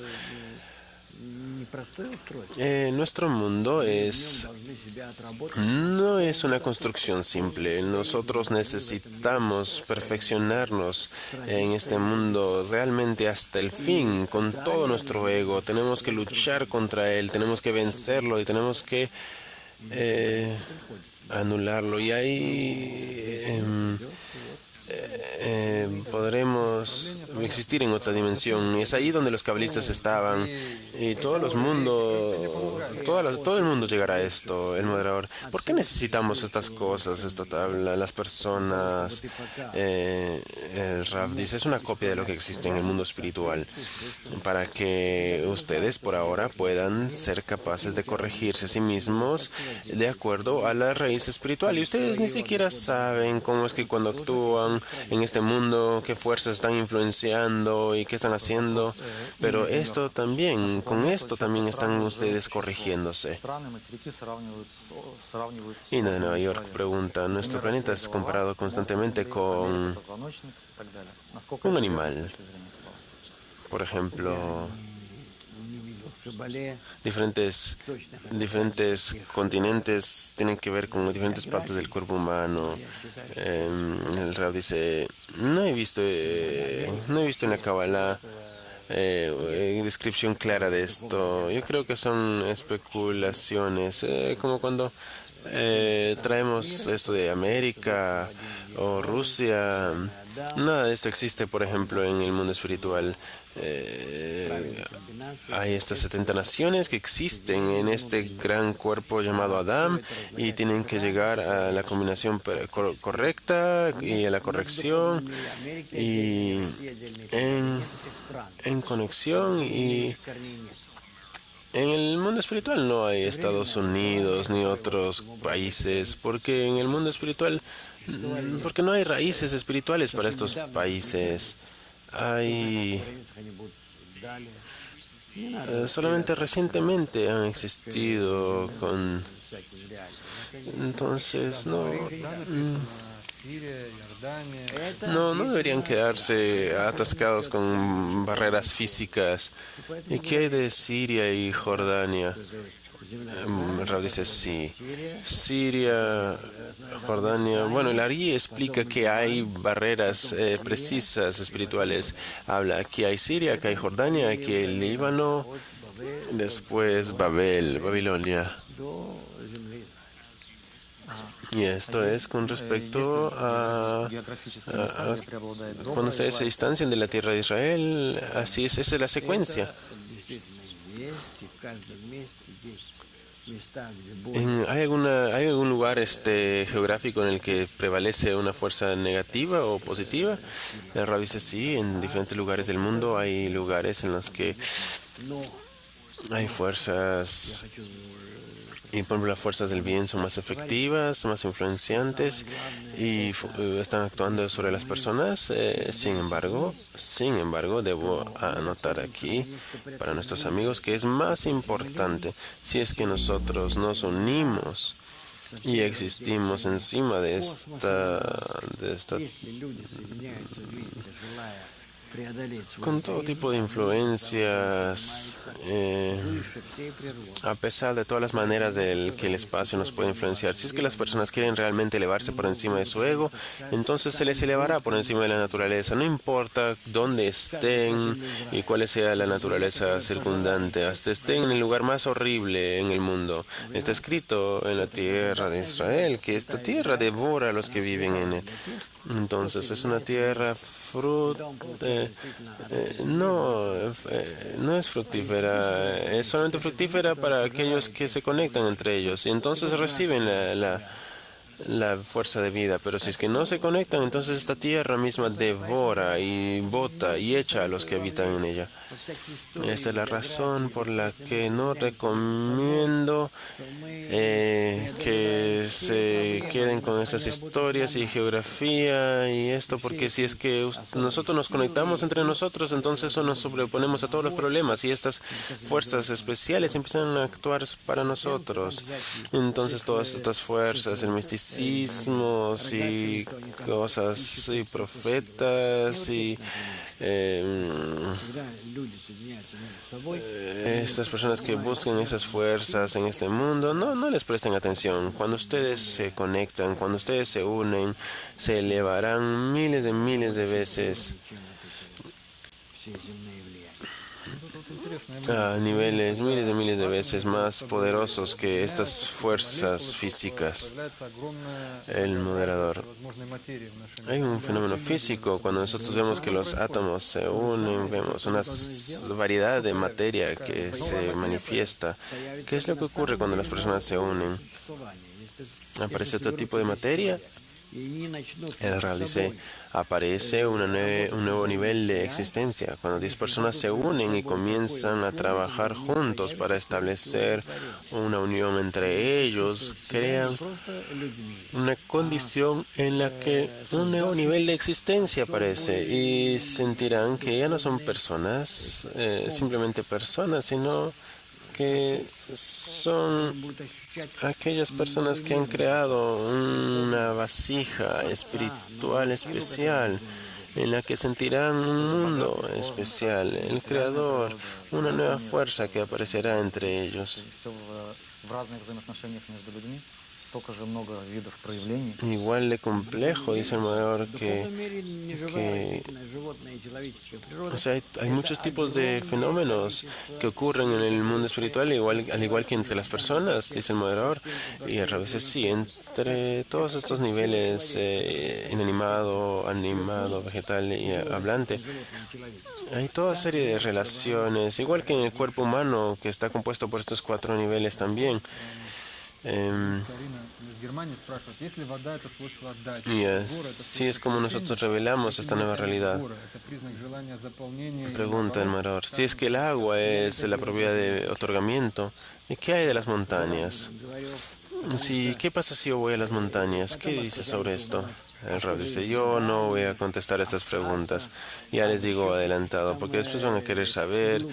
Nuestro mundo no es una construcción simple. Nosotros necesitamos perfeccionarnos en este mundo realmente hasta el fin, con todo nuestro ego. Tenemos que luchar contra él, tenemos que vencerlo y tenemos que anularlo. Y ahí podremos existir en otra dimensión. Y es ahí donde los cabalistas estaban. Y todo el mundo llegará a esto. El moderador, ¿por qué necesitamos estas cosas, esta tabla? Las personas, el Rav dice, es una copia de lo que existe en el mundo espiritual, para que ustedes por ahora puedan ser capaces de corregirse a sí mismos de acuerdo a la raíz espiritual. Y ustedes ni siquiera saben cómo es que cuando actúan en este mundo, qué fuerzas están influenciando y qué están haciendo, pero con esto también están ustedes corrigiéndose. Y de Nueva York pregunta, nuestro planeta es comparado constantemente con un animal. Por ejemplo, diferentes continentes tienen que ver con diferentes partes del cuerpo humano. El Rab dice, no he visto en la Kabbalah descripción clara de esto. Yo creo que son especulaciones, como cuando traemos esto de América o Rusia. Nada de esto existe, por ejemplo, en el mundo espiritual. Hay estas 70 naciones que existen en este gran cuerpo llamado Adam y tienen que llegar a la combinación correcta y a la corrección y en conexión. Y en el mundo espiritual no hay Estados Unidos ni otros países, porque en el mundo espiritual, porque no hay raíces espirituales para estos países. solamente recientemente han existido con... Entonces, no deberían quedarse atascados con barreras físicas. ¿Y qué hay de Siria y Jordania? Rab dice sí. Siria, Jordania. Bueno, el Ari explica que hay barreras precisas espirituales. Habla, aquí hay Siria, aquí hay Jordania, aquí hay Líbano, después Babilonia. Y esto es con respecto a cuando ustedes se distancian de la tierra de Israel, así es, esa es la secuencia. ¿Hay algún lugar geográfico en el que prevalece una fuerza negativa o positiva? El Rabbi dice sí, en diferentes lugares del mundo hay lugares en los que hay fuerzas. Y por ejemplo, las fuerzas del bien son más efectivas, más influenciantes y están actuando sobre las personas. Sin embargo, debo anotar aquí para nuestros amigos que es más importante si es que nosotros nos unimos y existimos encima de esta con todo tipo de influencias, a pesar de todas las maneras que el espacio nos puede influenciar. Si es que las personas quieren realmente elevarse por encima de su ego, entonces se les elevará por encima de la naturaleza. No importa dónde estén y cuál sea la naturaleza circundante, hasta estén en el lugar más horrible en el mundo. Está escrito en la tierra de Israel que esta tierra devora a los que viven en él. Entonces es una tierra no es fructífera, es solamente fructífera para aquellos que se conectan entre ellos y entonces reciben la fuerza de vida, pero si es que no se conectan, entonces esta tierra misma devora y bota y echa a los que habitan en ella. Esta es la razón por la que no recomiendo que se queden con esas historias y geografía y esto, porque si es que nosotros nos conectamos entre nosotros, entonces eso nos sobreponemos a todos los problemas y estas fuerzas especiales empiezan a actuar para nosotros. Entonces todas estas fuerzas, el misticismo y cosas y profetas y estas personas que buscan esas fuerzas en este mundo, no les presten atención. Cuando ustedes se conectan, cuando ustedes se unen, se elevarán miles de veces a niveles miles de veces más poderosos que estas fuerzas físicas. El moderador. Hay un fenómeno físico. Cuando nosotros vemos que los átomos se unen, vemos una variedad de materia que se manifiesta. ¿Qué es lo que ocurre cuando las personas se unen? ¿Aparece otro tipo de materia? El Rab dice, aparece un nuevo nivel de existencia. Cuando 10 personas se unen y comienzan a trabajar juntos para establecer una unión entre ellos, crean una condición en la que un nuevo nivel de existencia aparece y sentirán que ya no son personas, simplemente personas, sino que son aquellas personas que han creado una vasija espiritual especial en la que sentirán un mundo especial, el Creador, una nueva fuerza que aparecerá entre ellos. Igual de complejo, dice el moderador, o sea, hay muchos tipos de fenómenos que ocurren en el mundo espiritual, al igual que entre las personas, dice el moderador, y a veces sí, entre todos estos niveles, inanimado, animado, vegetal y hablante, hay toda serie de relaciones, igual que en el cuerpo humano, que está compuesto por estos 4 niveles también. Y así es como nosotros revelamos esta nueva realidad. Pregunta el moderador, si es que el agua es la propiedad de otorgamiento, ¿y qué hay de las montañas? ¿Qué pasa si yo voy a las montañas? ¿Qué dice sobre esto? El Rab dice, yo no voy a contestar estas preguntas. Ya les digo adelantado, porque después van a querer saber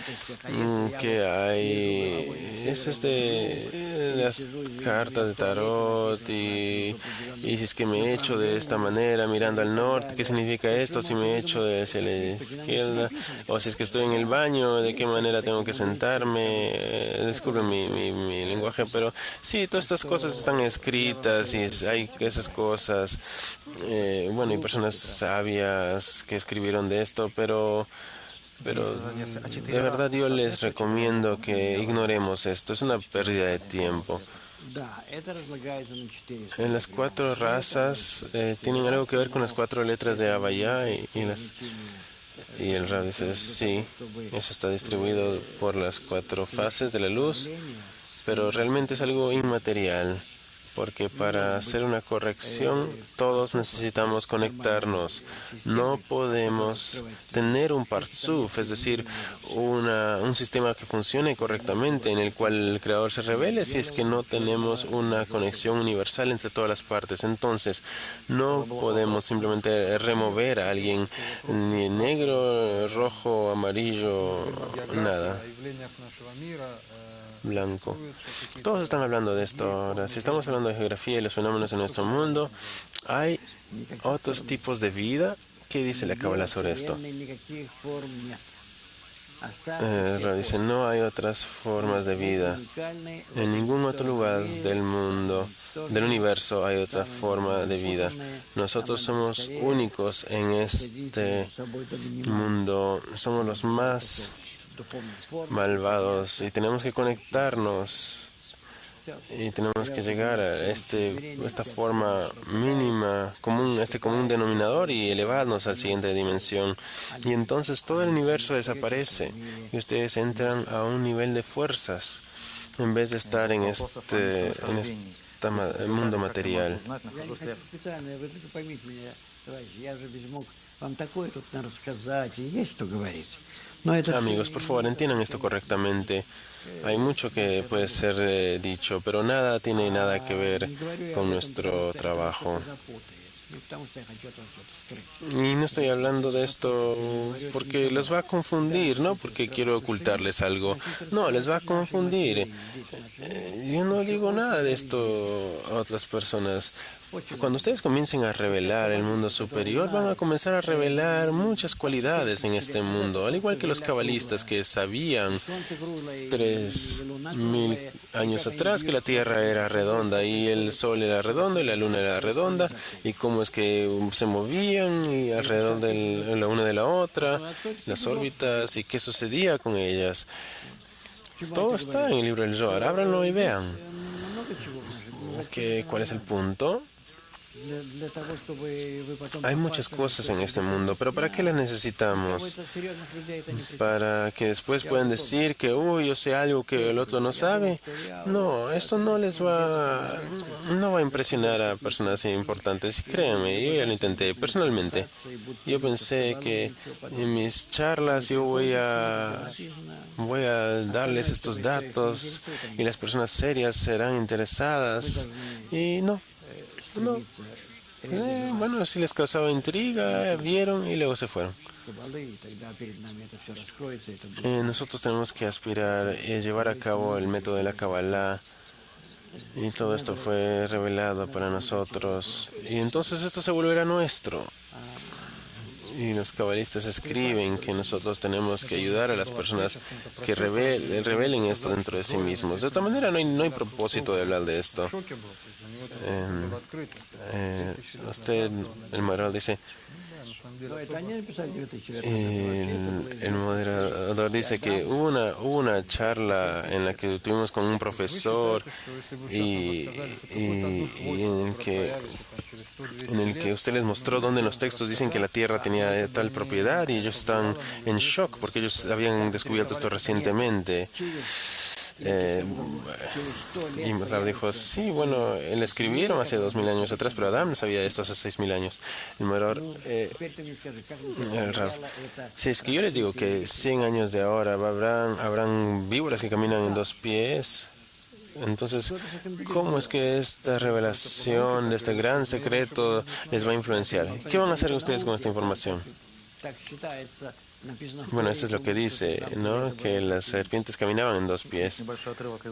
qué hay. Eso es de las cartas de tarot y si es que me he hecho de esta manera, mirando al norte, ¿qué significa esto? Si me he hecho hacia la izquierda, o si es que estoy en el baño, ¿de qué manera tengo que sentarme? Disculpen mi lenguaje, pero sí, todas estas cosas están escritas y hay esas cosas. Bueno, hay personas sabias que escribieron de esto, pero de verdad yo les recomiendo que ignoremos esto. Es una pérdida de tiempo. En las 4 razas tienen algo que ver con las 4 letras de Havaya y el Rab dice, sí, eso está distribuido por las 4 fases de la luz, pero realmente es algo inmaterial. Porque para hacer una corrección todos necesitamos conectarnos. No podemos tener un Partzuf, es decir, un sistema que funcione correctamente en el cual el Creador se revele si es que no tenemos una conexión universal entre todas las partes. Entonces, no podemos simplemente remover a alguien ni negro, rojo, amarillo, nada. Blanco. Todos están hablando de esto ahora. Si estamos hablando de geografía y los fenómenos en nuestro mundo, hay otros tipos de vida. ¿Qué dice la Kabbalah sobre esto? Dice, no hay otras formas de vida. En ningún otro lugar del mundo, del universo, hay otra forma de vida. Nosotros somos únicos en este mundo. Somos los más malvados y tenemos que conectarnos y tenemos que llegar a esta forma mínima, este común denominador y elevarnos a la siguiente dimensión. Y entonces todo el universo desaparece y ustedes entran a un nivel de fuerzas en vez de estar en este mundo material. Amigos, por favor, entiendan esto correctamente. Hay mucho que puede ser dicho, pero nada tiene nada que ver con nuestro trabajo. Y no estoy hablando de esto porque les va a confundir, no porque quiero ocultarles algo. No, les va a confundir. Yo no digo nada de esto a otras personas. Cuando ustedes comiencen a revelar el mundo superior, van a comenzar a revelar muchas cualidades en este mundo, al igual que los cabalistas que sabían 3000 años atrás que la Tierra era redonda y el Sol era redondo y la Luna era redonda y cómo es que se movían y alrededor de la una de la otra, las órbitas y qué sucedía con ellas. Todo está en el libro del Zohar. Ábranlo y vean. ¿Cuál es el punto? Hay muchas cosas en este mundo, pero ¿para qué las necesitamos? ¿Para que después puedan decir que, yo sé algo que el otro no sabe? No, esto no va a impresionar a personas importantes. Y créanme, yo ya lo intenté personalmente. Yo pensé que en mis charlas yo voy a darles estos datos y las personas serias serán interesadas. Y no. Bueno, si les causaba intriga, vieron y luego se fueron. Nosotros tenemos que aspirar y llevar a cabo el método de la Kabbalah. Y todo esto fue revelado para nosotros. Y entonces esto se volverá nuestro. Y los cabalistas escriben que nosotros tenemos que ayudar a las personas que revelen esto dentro de sí mismos. De otra manera, no hay propósito de hablar de esto. El moderador dice, el moderador dice que hubo una charla en la que tuvimos con un profesor y en el que usted les mostró donde en los textos dicen que la tierra tenía tal propiedad y ellos estaban en shock porque ellos habían descubierto esto recientemente. Y Maslach dijo, sí, bueno, le escribieron hace 2000 años atrás, pero Adán sabía de esto hace 6000 años. El moderador, si es que yo les digo que 100 años de ahora habrán víboras que caminan en 2 pies, Entonces, ¿cómo es que esta revelación de este gran secreto les va a influenciar? ¿Qué van a hacer ustedes con esta información? Bueno, eso es lo que dice, ¿no? Que las serpientes caminaban en dos pies.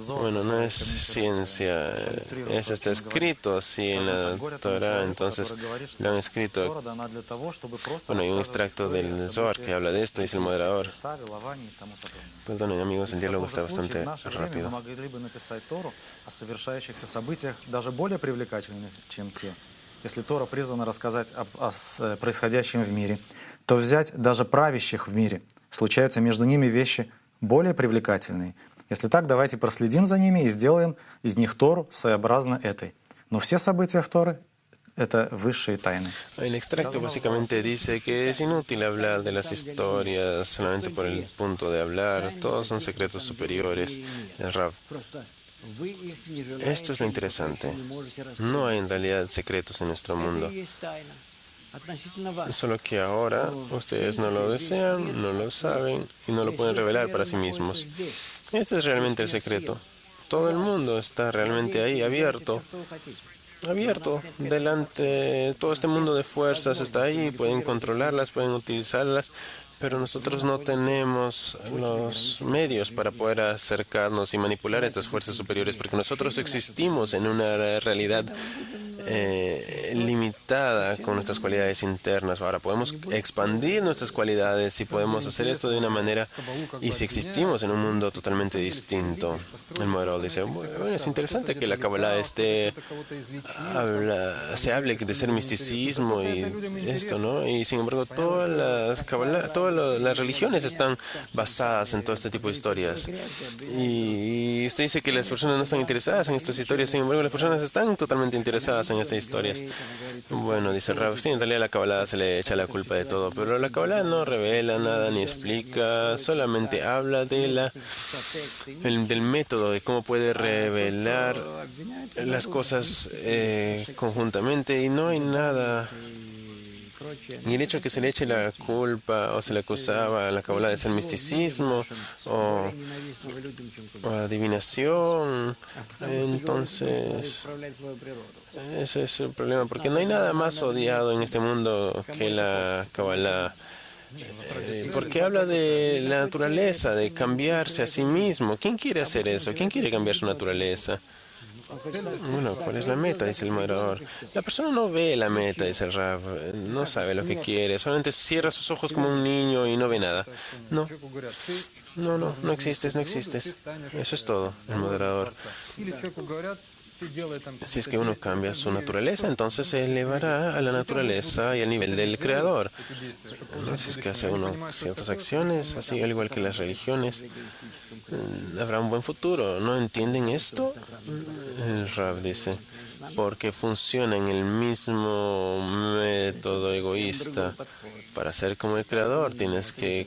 Bueno, no es ciencia, eso está escrito así en la Torah, entonces lo han escrito. Bueno, hay un extracto del Zohar que habla de esto, dice el moderador. Perdonen, amigos, el diálogo está bastante rápido. Если Тора призвана рассказать о происходящем в мире, то взять даже правящих в мире. Случаются между ними вещи более привлекательные. Если так, давайте проследим за ними и сделаем из них Тору своеобразно этой. Но все события в Торе — это высшие тайны. El extracto básicamente dice que es inútil hablar de las historias solamente por el punto de hablar. Todos son secretos superiores. El Rav. Esto es lo interesante. No hay en realidad secretos en nuestro mundo. Solo que ahora ustedes no lo desean, no lo saben y no lo pueden revelar para sí mismos. Este es realmente el secreto. Todo el mundo está realmente ahí, abierto delante. Todo este mundo de fuerzas está ahí, pueden controlarlas, pueden utilizarlas, pero nosotros no tenemos los medios para poder acercarnos y manipular estas fuerzas superiores, porque nosotros existimos en una realidad limitada con nuestras cualidades internas. Ahora podemos expandir nuestras cualidades y podemos hacer esto de una manera, y si existimos en un mundo totalmente distinto. El moderador dice, bueno, es interesante que la Kabbalah se hable de ser misticismo y esto, ¿no? Y sin embargo todas las religiones están basadas en todo este tipo de historias. Y usted dice que las personas no están interesadas en estas historias, sin embargo las personas están totalmente interesadas en estas historias. Bueno, dice Rav, sí, en realidad a la Kabbalah se le echa la culpa de todo, pero la Kabbalah no revela nada ni explica, solamente habla de del método, de cómo puede revelar las cosas conjuntamente, y no hay nada. Y el hecho de que se le eche la culpa o se le acusaba a la Kabbalah de ser misticismo o adivinación, entonces ese es el problema, porque no hay nada más odiado en este mundo que la Kabbalah. Porque habla de la naturaleza, de cambiarse a sí mismo. ¿Quién quiere hacer eso? ¿Quién quiere cambiar su naturaleza? Bueno, ¿cuál es la meta? Dice el moderador. La persona no ve la meta, dice el Rav. No sabe lo que quiere. Solamente cierra sus ojos como un niño y no ve nada. No existes, no existes. Eso es todo, el moderador. Si es que uno cambia su naturaleza, entonces se elevará a la naturaleza y al nivel del Creador. Si es que hace uno ciertas acciones, así al igual que las religiones, habrá un buen futuro. ¿No entienden esto? El Rav dice, porque funciona en el mismo método egoísta. Para ser como el Creador tienes que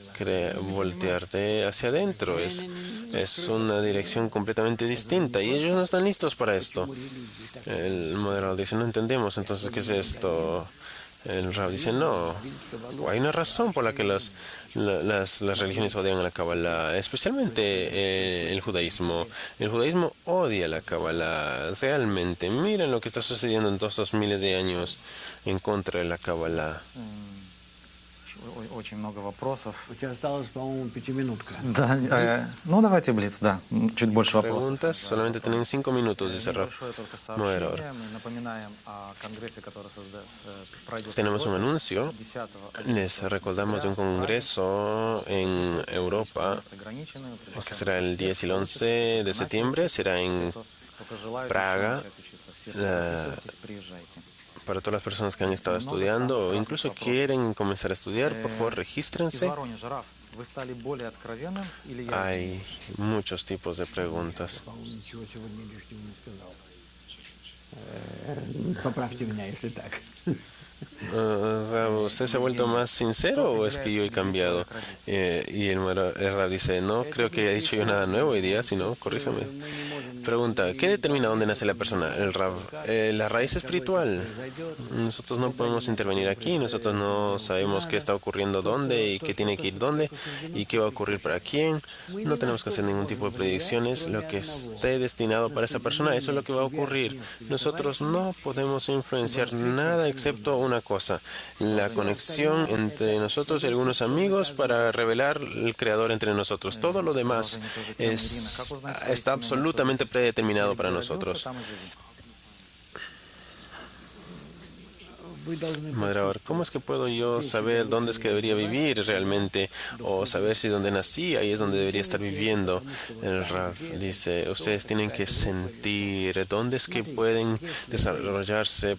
voltearte hacia adentro. Es una dirección completamente distinta y ellos no están listos para esto. El moderador dice, no entendemos, entonces, ¿qué es esto? El Rav dice, no, hay una razón por la que las religiones odian a la Kabbalah, especialmente el judaísmo. El judaísmo odia la Kabbalah, realmente. Miren lo que está sucediendo en todos estos miles de años en contra de la Kabbalah. Очень много вопросов. У тебя осталось, по-моему, 5-минутка. Да, ну давайте блиц, да, чуть больше вопросов. Preguntas, solamente tienen 5 minutos, dice Rav. Moderador. Tenemos un anuncio. Les recordamos de un congreso en Europa, que será el 10 y el 11 de septiembre, será en Praga. Para todas las personas que han estado estudiando o incluso quieren comenzar a estudiar, por favor, regístrense. Hay muchos tipos de preguntas. Поправьте меня, если так. Rab, ¿usted se ha vuelto más sincero o es que yo he cambiado? Y el Rab dice, no creo que haya dicho yo nada nuevo hoy día, sino, corríjame. Pregunta, ¿qué determina dónde nace la persona? El Rab, la raíz espiritual. Nosotros no podemos intervenir aquí, nosotros no sabemos qué está ocurriendo dónde y qué tiene que ir dónde y qué va a ocurrir para quién. No tenemos que hacer ningún tipo de predicciones. Lo que esté destinado para esa persona, eso es lo que va a ocurrir. Nosotros no podemos influenciar nada excepto una cosa, la conexión entre nosotros y algunos amigos para revelar el Creador entre nosotros. Todo lo demás está absolutamente predeterminado para nosotros. Moderador, ¿cómo es que puedo yo saber dónde es que debería vivir realmente? O saber si donde nací, ahí es donde debería estar viviendo. El Rav dice, ustedes tienen que sentir dónde es que pueden desarrollarse,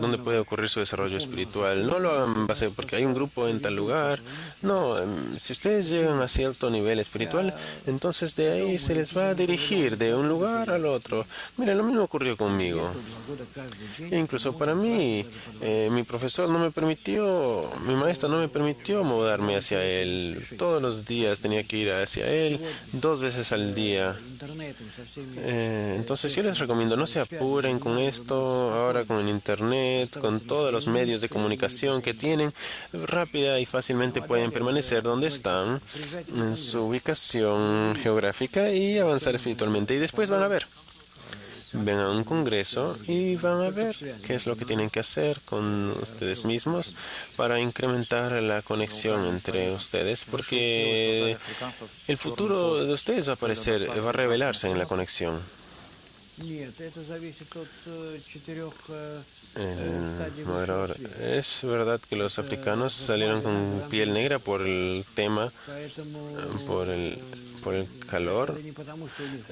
dónde puede ocurrir su desarrollo espiritual. No lo hagan base porque hay un grupo en tal lugar. No, si ustedes llegan a cierto nivel espiritual, entonces de ahí se les va a dirigir de un lugar al otro. Miren, lo mismo ocurrió conmigo. E incluso para mí, mi profesor no me permitió, mi maestra no me permitió mudarme hacia él. Todos los días tenía que ir hacia él, 2 veces al día. Entonces yo les recomiendo, no se apuren con esto, ahora con el Internet, con todos los medios de comunicación que tienen, rápida y fácilmente pueden permanecer donde están, en su ubicación geográfica y avanzar espiritualmente. Y después van a ver. Ven a un congreso y van a ver qué es lo que tienen que hacer con ustedes mismos para incrementar la conexión entre ustedes, porque el futuro de ustedes va a aparecer, va a revelarse en la conexión. El moderador, es verdad que los africanos salieron con piel negra por el tema, por el calor,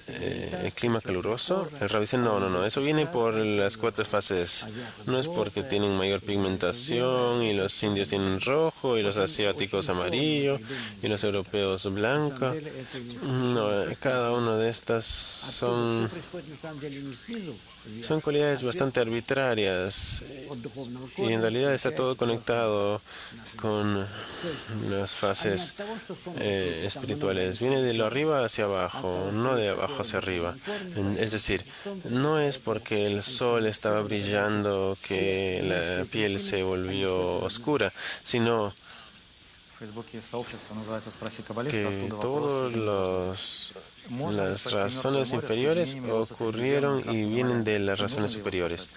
el clima caluroso. El Rab dice, no, eso viene por las 4 fases. No es porque tienen mayor pigmentación y los indios tienen rojo y los asiáticos amarillo y los europeos blanco. No, cada una de estas son cualidades bastante arbitrarias y en realidad está todo conectado con las fases espirituales. Viene de lo arriba hacia abajo, no de abajo hacia arriba. Es decir, no es porque el sol estaba brillando que la piel se volvió oscura, sino que todas las razones inferiores ocurrieron y vienen de las razones superiores.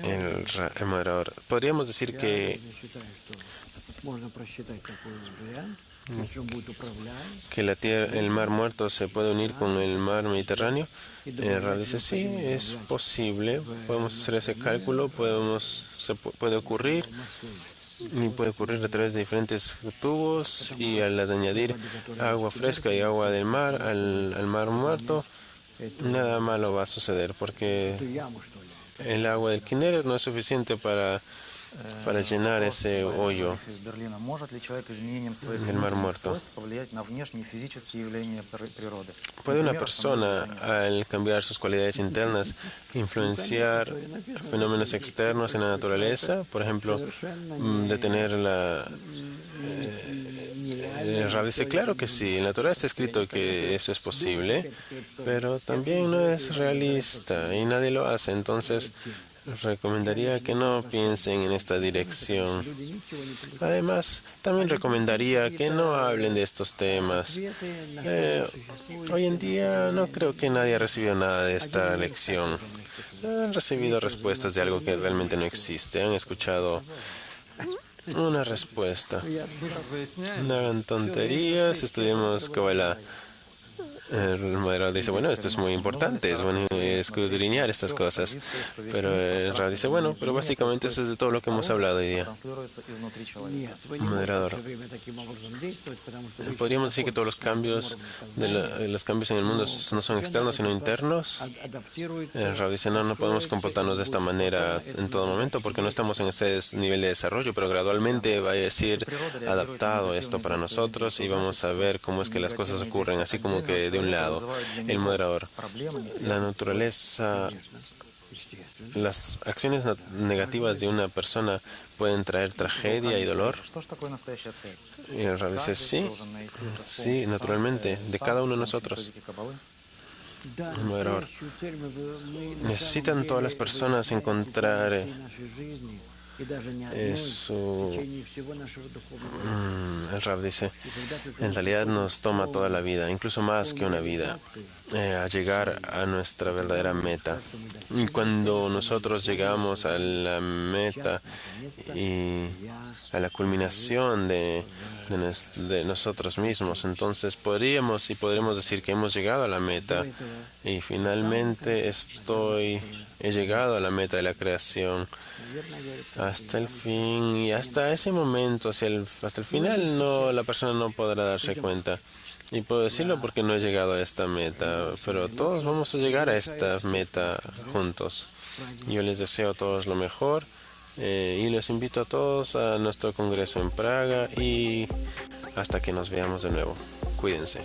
El moderador, podríamos decir que la tierra, el mar muerto se puede unir con el mar Mediterráneo. El Rab dice, sí, es posible, podemos hacer ese cálculo, puede ocurrir. Y puede ocurrir a través de diferentes tubos y al añadir agua fresca y agua del mar al mar muerto, nada malo va a suceder porque el agua del Kinneret no es suficiente para llenar ese hoyo del mar muerto. ¿Puede una persona, al cambiar sus cualidades internas, influenciar fenómenos externos en la naturaleza? Por ejemplo, detener el Rab dice, claro que sí, en la Torah está escrito que eso es posible, pero también no es realista y nadie lo hace, entonces recomendaría que no piensen en esta dirección. Además, también recomendaría que no hablen de estos temas. Hoy en día no creo que nadie ha recibido nada de esta lección. Han recibido respuestas de algo que realmente no existe. Han escuchado una respuesta. No hagan tonterías, estudiemos Kabbalah. El moderador dice, bueno, esto es muy importante, es bueno escudriñar estas cosas. Pero el Rab dice, bueno, pero básicamente eso es de todo lo que hemos hablado hoy día. Moderador, podríamos decir que todos los cambios en el mundo no son externos, sino internos. El Rab dice, no podemos comportarnos de esta manera en todo momento porque no estamos en ese nivel de desarrollo, pero gradualmente va a decir adaptado esto para nosotros y vamos a ver cómo es que las cosas ocurren, así como que de un lado, el moderador. La naturaleza las acciones negativas de una persona pueden traer tragedia y dolor. Что ж такое настоящая цель? Y el Rab dice, sí, Должен найти это с sí, помощью naturalmente, de сам, cada с uno de помощью nosotros. методики Каббалы. Да, Bueno, настоящую цель мы necesitan todas las personas encontrar нашей жизни, и даже не одной, в su... течение всего нашего духовного El Rab dice, en realidad nos toma toda la vida, incluso más que una vida, a llegar a nuestra verdadera meta. Y cuando nosotros llegamos a la meta y a la culminación de nosotros mismos, entonces podremos decir que hemos llegado a la meta y finalmente he llegado a la meta de la creación. Hasta el fin y hasta ese momento, hasta el final, la persona no podrá darse cuenta. Y puedo decirlo porque no he llegado a esta meta, pero todos vamos a llegar a esta meta juntos. Yo les deseo a todos lo mejor y les invito a todos a nuestro congreso en Praga y hasta que nos veamos de nuevo. Cuídense.